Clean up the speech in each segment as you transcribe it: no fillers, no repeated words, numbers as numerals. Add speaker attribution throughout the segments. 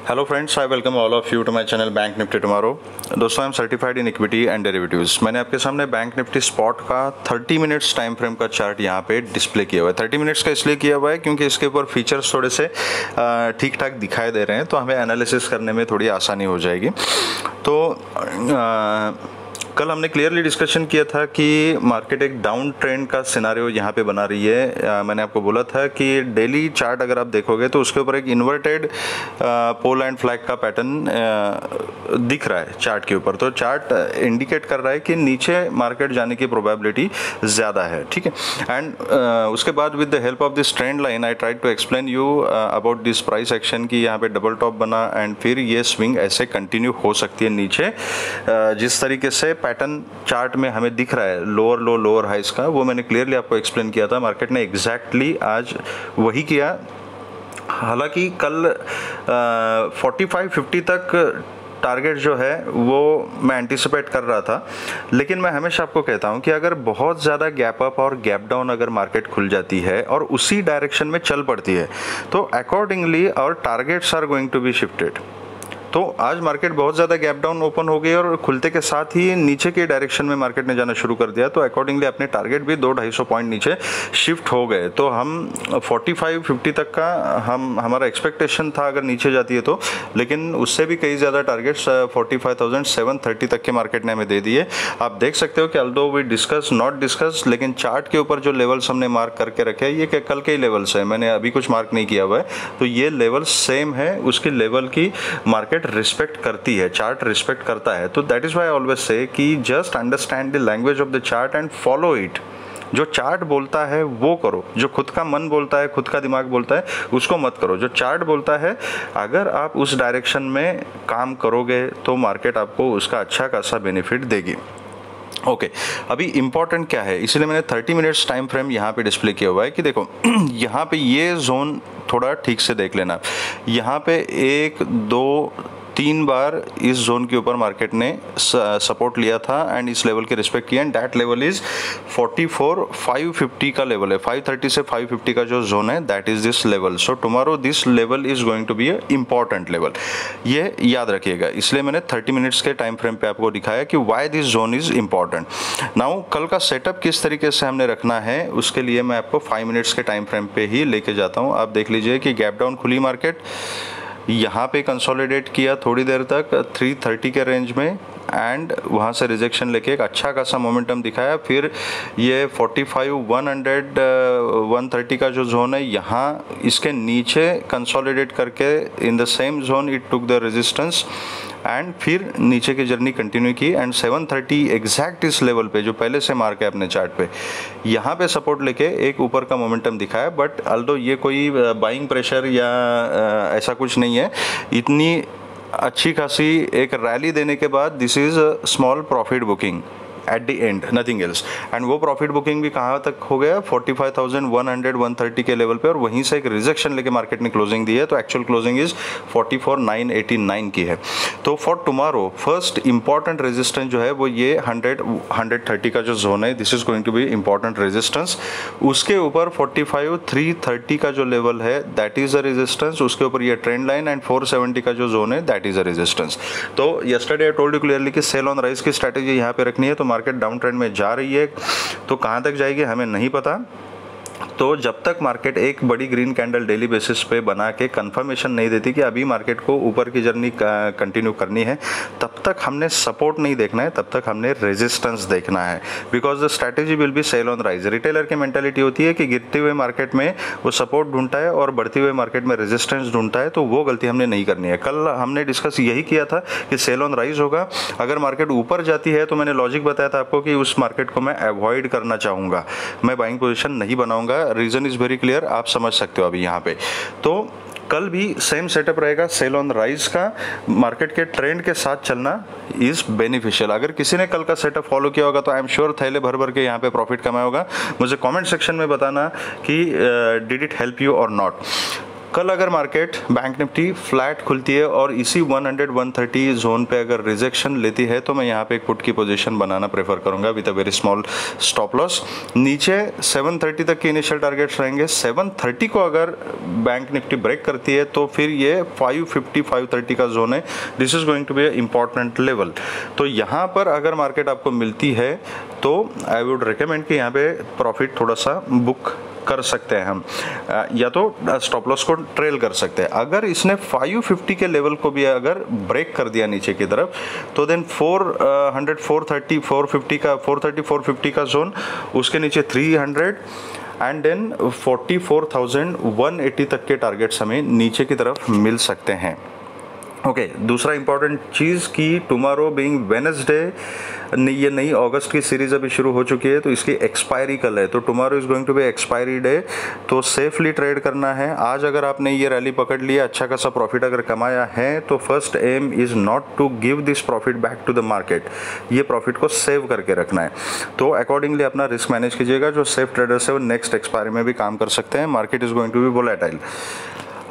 Speaker 1: Hello friends, I welcome all of you to my channel Bank Nifty tomorrow. दोस्तों, I am certified in equity and derivatives. मैंने आपके सामने Bank Nifty spot का 30 minutes time frame का chart यहाँ पे display किया हुआ है। 30 मिनट्स का इसलिए किया हुआ है क्योंकि इसके ऊपर फीचर्स थोड़े से ठीक ठाक दिखाई दे रहे हैं, तो हमें एनालिसिस करने में थोड़ी आसानी हो जाएगी। तो कल हमने क्लियरली डिस्कशन किया था कि मार्केट एक डाउन ट्रेंड का सिनारियो यहाँ पे बना रही है। मैंने आपको बोला था कि डेली चार्ट अगर आप देखोगे तो उसके ऊपर एक इन्वर्टेड पोल एंड फ्लैग का पैटर्न दिख रहा है चार्ट के ऊपर। तो चार्ट इंडिकेट कर रहा है कि नीचे मार्केट जाने की प्रोबेबिलिटी ज़्यादा है, ठीक है। एंड उसके बाद with the help of this trend line I try to explain you about this price action की यहाँ पे डबल टॉप बना एंड फिर ये स्विंग ऐसे कंटिन्यू हो सकती है नीचे। जिस तरीके से पैटर्न चार्ट में हमें दिख रहा है लोअर लो लोअर हाइस का, वो मैंने क्लियरली आपको एक्सप्लेन किया था। मार्केट ने एग्जैक्टली आज वही किया। हालांकि कल 45-50 तक टारगेट जो है वो मैं एंटिसिपेट कर रहा था, लेकिन मैं हमेशा आपको कहता हूं कि अगर बहुत ज़्यादा गैप अप और गैप डाउन अगर मार्केट खुल जाती है और उसी डायरेक्शन में चल पड़ती है तो accordingly our targets are going to be shifted. तो आज मार्केट बहुत ज़्यादा गैप डाउन ओपन हो गई और खुलते के साथ ही नीचे के डायरेक्शन में मार्केट ने जाना शुरू कर दिया। तो अकॉर्डिंगली अपने टारगेट भी 200-250 पॉइंट नीचे शिफ्ट हो गए। तो हम 45-50 तक का हमारा एक्सपेक्टेशन था अगर नीचे जाती है तो, लेकिन उससे भी कई ज़्यादा टारगेट्स 45,730 तक के मार्केट ने हमें दे दिए। आप देख सकते हो कि although we discuss not discuss, लेकिन चार्ट के ऊपर जो लेवल्स हमने मार्क करके रखे हैं ये कल के ही लेवल्स है, मैंने अभी कुछ मार्क नहीं किया हुआ है। तो ये लेवल सेम है, उसकी लेवल की मार्केट रिस्पेक्ट करती है, चार्ट रिस्पेक्ट करता है। तो that is why I always say कि just understand the language of the chart and follow it. जो चार्ट बोलता है वो करो, जो खुद का मन बोलता है, खुद का दिमाग बोलता है उसको मत करो। जो चार्ट बोलता है अगर आप उस डायरेक्शन में काम करोगे तो मार्केट आपको उसका अच्छा खासा बेनिफिट देगी। ओके, अभी इंपॉर्टेंट क्या है, इसलिए मैंने 30 मिनट्स टाइम फ्रेम यहाँ पे डिस्प्ले किया हुआ है कि देखो यहाँ पे ये जोन थोड़ा ठीक से देख लेना। यहाँ पे 1, 2, 3 बार इस जोन के ऊपर मार्केट ने सपोर्ट लिया था एंड इस लेवल के रिस्पेक्ट किया एंड दैट लेवल इज 44,550 का लेवल है। 530 से 550 का जो जोन है that is this level. So tomorrow this level is going to be a important level, ये याद रखिएगा। इसलिए मैंने 30 मिनट्स के टाइम फ्रेम पे आपको दिखाया कि why this zone is important. Now कल का सेटअप किस तरीके से हमने रखना है उसके लिए मैं आपको 5 मिनट्स के टाइम फ्रेम पे ही लेके जाता हूँ। आप देख लीजिए कि गैप डाउन खुली मार्केट, यहाँ पे कंसोलिडेट किया थोड़ी देर तक 330 के रेंज में एंड वहाँ से रिजेक्शन लेके एक अच्छा खासा मोमेंटम दिखाया। फिर ये 45,100 130 का जो जोन है यहाँ इसके नीचे कंसोलिडेट करके in the same zone it took the resistance and फिर नीचे की जर्नी कंटिन्यू की एंड 730 एग्जैक्ट इस लेवल पे जो पहले से मार्क है अपने चार्ट पे, यहाँ पे सपोर्ट लेके एक ऊपर का मोमेंटम दिखाया। बट अल्दो ये कोई बाइंग प्रेशर या ऐसा कुछ नहीं है। इतनी अच्छी खासी एक रैली देने के बाद this is small profit booking at the end, nothing else. And वो प्रॉफिट बुकिंग भी कहाँ तक हो गया, 45,100 130 के लेवल पे, और वहीं से एक रिजेक्शन लेके मार्केट ने क्लोजिंग दी है। तो एक्चुअल क्लोजिंग इज 44,989 की है। तो for tomorrow first important resistance जो है वो ये 130 का जो जोन है, this is going to be important resistance. उसके ऊपर 45,330 का जो लेवल है दैट इज अ रेजिस्टेंस। उसके ऊपर ये ट्रेंड लाइन एंड 470 का जो जोन है दैट इज अ रेजिस्टेंस। तो yesterday I told you clearly कि सेल ऑन राइज की स्ट्रैटेजी यहाँ पे रखनी है। तो मार्केट डाउन ट्रेंड में जा रही है, तो कहां तक जाएगी हमें नहीं पता। तो जब तक मार्केट एक बड़ी ग्रीन कैंडल डेली बेसिस पे बना के कंफर्मेशन नहीं देती कि अभी मार्केट को ऊपर की जर्नी कंटिन्यू करनी है, तब तक हमने सपोर्ट नहीं देखना है, तब तक हमने रेजिस्टेंस देखना है। Because the strategy will be sell on rise. Retailer की मेंटालिटी होती है कि गिरते हुए मार्केट में वो सपोर्ट ढूंढता है और बढ़ते हुए मार्केट में रेजिस्टेंस ढूंढता है। तो वो गलती हमने नहीं करनी है। कल हमने डिस्कस यही किया था कि सेल ऑन राइज होगा। अगर मार्केट ऊपर जाती है तो मैंने लॉजिक बताया था आपको कि उस मार्केट को मैं अवॉइड करना चाहूँगा, मैं बाइंग पोजिशन नहीं बनाऊंगा। रीजन इज वेरी क्लियर, आप समझ सकते हो अभी यहाँ पे। तो कल भी सेम सेटअप रहेगा, सेल ऑन राइज का। मार्केट के ट्रेंड के साथ चलना इज बेनिफिशियल। अगर किसी ने कल का सेटअप फॉलो किया होगा तो आई एम श्योर थैले भर भर के यहाँ पे प्रॉफिट कमाया होगा। मुझे कमेंट सेक्शन में बताना कि डिड इट हेल्प यू और नॉट। कल अगर मार्केट बैंक निफ्टी फ्लैट खुलती है और इसी 100-130 जोन पे अगर रिजेक्शन लेती है तो मैं यहाँ पे एक पुट की पोजीशन बनाना प्रेफर करूंगा with a very small stop loss. नीचे 730 तक के इनिशियल टारगेट्स रहेंगे। 730 को अगर बैंक निफ्टी ब्रेक करती है तो फिर ये 550-530 का जोन है। This is going to be important level. तो यहाँ पर अगर मार्केट आपको मिलती है तो आई वुड रिकमेंड कि यहाँ पे प्रॉफिट थोड़ा सा बुक कर सकते हैं हम, या तो स्टॉप लॉस को ट्रेल कर सकते हैं। अगर इसने 550 के लेवल को भी अगर ब्रेक कर दिया नीचे की तरफ तो देन 430 450 का जोन, उसके नीचे 300 एंड देन 44,180 तक के टारगेट्स हमें नीचे की तरफ मिल सकते हैं। ओके, दूसरा इंपॉर्टेंट चीज़ कि टुमारो बीइंग वेडनेसडे, ये नई अगस्त की सीरीज़ अभी शुरू हो चुकी है तो इसकी एक्सपायरी कल है, तो tomorrow is going to be expiry day. तो सेफली ट्रेड करना है। आज अगर आपने ये रैली पकड़ लिया, अच्छा खासा प्रॉफिट अगर कमाया है तो first aim is not to give this profit back to the market, ये प्रॉफिट को सेव करके रखना है। तो अकॉर्डिंगली अपना रिस्क मैनेज कीजिएगा। जो सेफ ट्रेडर्स है वो नेक्स्ट एक्सपायरी में भी काम कर सकते हैं। Market is going to be volatile.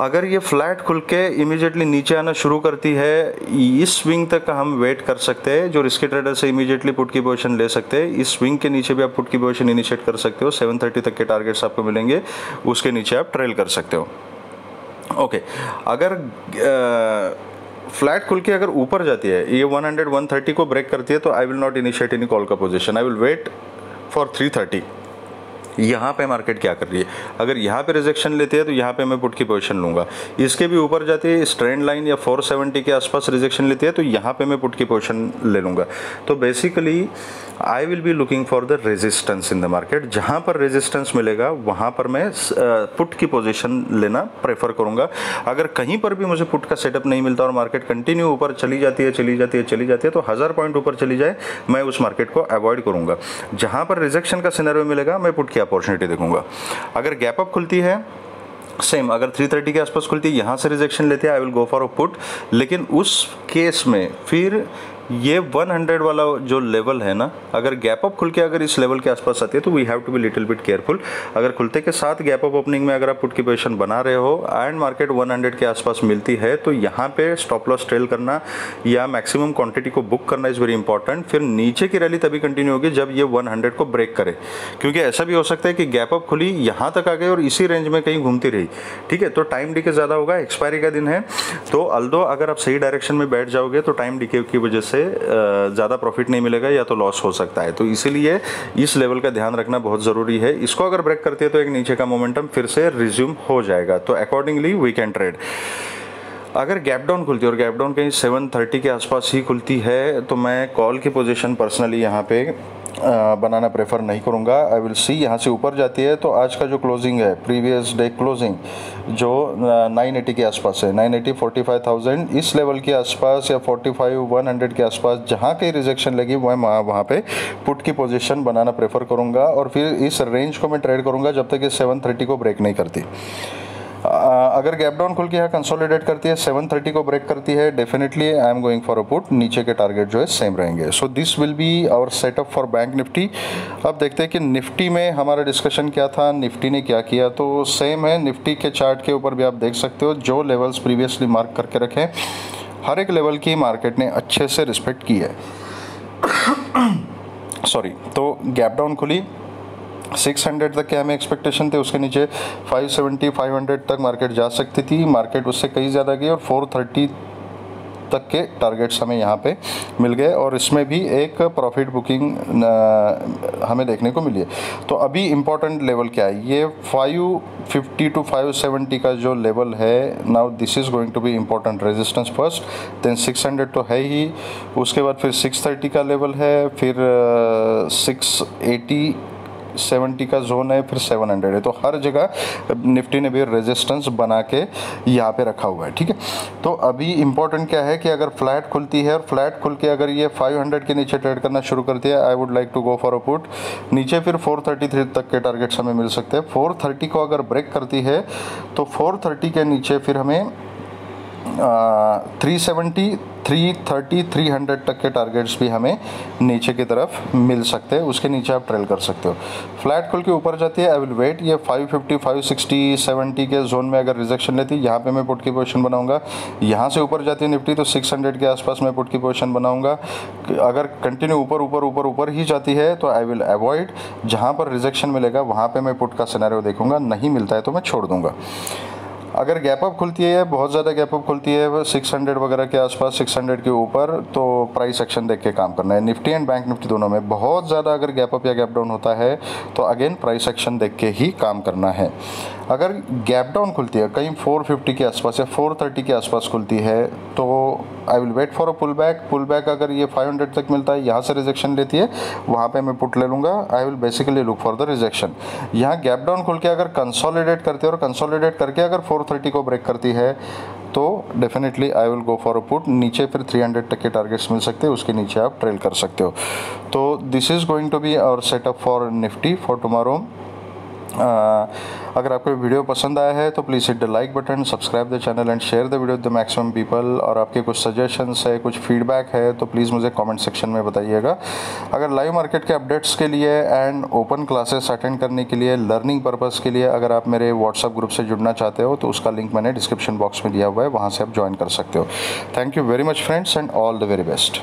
Speaker 1: अगर ये फ्लैट खुल के इमीडिएटली नीचे आना शुरू करती है, इस स्विंग तक हम वेट कर सकते हैं। जो रिस्की ट्रेडर से इमीडिएटली पुट की पोजीशन ले सकते हैं, इस स्विंग के नीचे भी आप पुट की पोजीशन इनिशिएट कर सकते हो। 730 तक के टारगेट्स आपको मिलेंगे, उसके नीचे आप ट्रेल कर सकते हो। ओके, अगर फ्लैट खुल के अगर ऊपर जाती है, ये 100-130 को ब्रेक करती है तो I will not initiate any call का position, I will wait for 330। यहाँ पे मार्केट क्या कर रही है, अगर यहाँ पे रिजेक्शन लेती है तो यहाँ पे मैं पुट की पोजीशन लूँगा। इसके भी ऊपर जाती है, इस ट्रेंड लाइन या 470 के आसपास रिजेक्शन लेती है तो यहाँ पे मैं पुट की पोजीशन ले लूँगा। तो basically I will be looking for the resistance in the market. जहाँ पर रेजिस्टेंस मिलेगा वहाँ पर मैं पुट की पोजीशन लेना प्रेफर करूँगा। अगर कहीं पर भी मुझे पुट का सेटअप नहीं मिलता और मार्केट कंटिन्यू ऊपर चली जाती है तो 1000 पॉइंट ऊपर चली जाए, मैं उस मार्केट को अवॉइड करूँगा। जहाँ पर रिजेक्शन का सिनेरियो मिलेगा मैं पुट की अपॉर्चुनिटी देखूंगा। अगर गैप अप खुलती है, सेम अगर 330 के आसपास खुलती है, यहाँ से रिजेक्शन लेते हैं, I will go for a put. लेकिन उस केस में फिर ये 100 वाला जो लेवल है ना, अगर गैप अप खुल के अगर इस लेवल के आसपास आती है तो we have to be little bit careful. अगर खुलते के साथ गैप अप ओपनिंग में अगर आप पुट की पोजीशन बना रहे हो एंड मार्केट 100 के आसपास मिलती है तो यहाँ पे स्टॉप लॉस ट्रेल करना या मैक्सिमम क्वांटिटी को बुक करना इज़ वेरी इंपॉर्टेंट। फिर नीचे की रैली तभी कंटिन्यू होगी जब ये 100 को ब्रेक करे, क्योंकि ऐसा भी हो सकता है कि गैप अप खुली, यहाँ तक आ गई और इसी रेंज में कहीं घूमती रही, ठीक है, तो टाइम डीके ज़्यादा होगा, एक्सपायरी का दिन है। तो अल्दो अगर आप सही डायरेक्शन में बैठ जाओगे तो टाइम डीके की वजह से ज़्यादा प्रॉफिट नहीं मिलेगा या तो लॉस हो सकता है। तो इसीलिए इस लेवल का ध्यान रखना बहुत ज़रूरी है। इसको अगर ब्रेक करती है तो एक नीचे का मोमेंटम फिर से रिज्यूम हो जाएगा, तो अकॉर्डिंगली वी कैन ट्रेड। अगर गैप डाउन खुलती है और गैप डाउन कहीं 730 के आसपास ही खुलती है तो मैं कॉल की पोजीशन पर्सनली यहाँ पे बनाना प्रेफर नहीं करूँगा। आई विल सी यहाँ से ऊपर जाती है तो आज का जो क्लोजिंग है, प्रीवियस डे क्लोजिंग जो 980 के आसपास है, 980 45,000 इस लेवल के आसपास या 45,100 के आसपास जहाँ कहीं रिजेक्शन लगी मैं वहाँ पे पुट की पोजीशन बनाना प्रेफर करूँगा और फिर इस रेंज को मैं ट्रेड करूँगा जब तक ये 730 को ब्रेक नहीं करती। अगर गैप डाउन खुल के यहाँ कंसोलिडेट करती है, 730 को ब्रेक करती है, definitely I am going for a put. नीचे के टारगेट जो है सेम रहेंगे। So this will be our setup for bank Nifty. अब देखते हैं कि निफ्टी में हमारा डिस्कशन क्या था, निफ्टी ने क्या किया। तो सेम है, निफ्टी के चार्ट के ऊपर भी आप देख सकते हो जो लेवल्स प्रीवियसली मार्क करके रखे, हर एक लेवल की मार्केट ने अच्छे से रिस्पेक्ट की है। सॉरी, तो गैप डाउन खुली 600 तक के हमें एक्सपेक्टेशन थे, उसके नीचे 570 500 तक मार्केट जा सकती थी, मार्केट उससे कहीं ज़्यादा गई और 430 तक के टारगेट्स हमें यहाँ पे मिल गए और इसमें भी एक प्रॉफिट बुकिंग हमें देखने को मिली है। तो अभी इम्पॉर्टेंट लेवल क्या है, ये 550 to 570 का जो लेवल है, now this is going to be important resistance first, then 600 तो है ही, उसके बाद फिर 630 का लेवल है, फिर 680 70 का जोन है, फिर 700 है। तो हर जगह निफ्टी ने भी रेजिस्टेंस बना के यहाँ पे रखा हुआ है, ठीक है। तो अभी इम्पोर्टेंट क्या है कि अगर फ्लैट खुलती है और फ्लैट खुल के अगर ये 500 के नीचे ट्रेड करना शुरू करती है, I would like to go for a put. नीचे फिर 433 तक के टारगेट्स हमें मिल सकते हैं। 430 को अगर ब्रेक करती है तो 430 के नीचे फिर हमें 370, 330, 300 तक के टारगेट्स भी हमें नीचे की तरफ मिल सकते हैं, उसके नीचे आप ट्रेल कर सकते हो। फ्लैट खुल के ऊपर जाती है, आई विल वेट। ये 550, 560, 70 के जोन में अगर रिजेक्शन लेती है, यहाँ पे मैं पुट की पोजीशन बनाऊंगा। यहाँ से ऊपर जाती है निफ्टी तो 600 के आसपास मैं पुट की पोजीशन बनाऊंगा। अगर कंटिन्यू ऊपर ऊपर ऊपर ऊपर ही जाती है तो आई विल अवॉइड। जहाँ पर रिजेक्शन मिलेगा वहाँ पे मैं पुट का सिनेरियो देखूंगा, नहीं मिलता है तो मैं छोड़ दूंगा। अगर गैप अप खुलती है, बहुत ज़्यादा गैप अप खुलती है 600 वगैरह के आसपास, 600 के ऊपर, तो प्राइस एक्शन देख के काम करना है। निफ्टी एंड बैंक निफ्टी दोनों में बहुत ज़्यादा अगर गैप अप या गैप डाउन होता है तो अगेन प्राइस एक्शन देख के ही काम करना है। अगर गैप डाउन खुलती है कहीं 450 के आसपास या 430 के आसपास खुलती है तो I will wait for a pull back. Pull back अगर ये 500 तक मिलता है, यहाँ से रिजेक्शन लेती है, वहाँ पे मैं पुट ले लूँगा। I will basically look for the rejection. यहाँ गैप डाउन खुल के अगर कंसोलिडेट करते हैं और कंसोलिडेट करके अगर 430 को ब्रेक करती है तो definitely I will go for a put. नीचे फिर 300 तक के टारगेट्स मिल सकते हैं, उसके नीचे आप ट्रेल कर सकते हो। तो this is going to be our setup for Nifty for tomorrow. अगर आपको वीडियो पसंद आया है तो please hit the like button, subscribe the channel and share the video with the maximum people. और आपके कुछ सजेशंस है, कुछ फीडबैक है तो प्लीज़ मुझे कमेंट सेक्शन में बताइएगा। अगर लाइव मार्केट के अपडेट्स के लिए एंड ओपन क्लासेस अटेंड करने के लिए, लर्निंग पर्पज़ के लिए अगर आप मेरे व्हाट्सएप ग्रुप से जुड़ना चाहते हो तो उसका लिंक मैंने डिस्क्रिप्शन बॉक्स में दिया हुआ है, वहाँ से आप ज्वाइन कर सकते हो। Thank you very much friends and all the very best.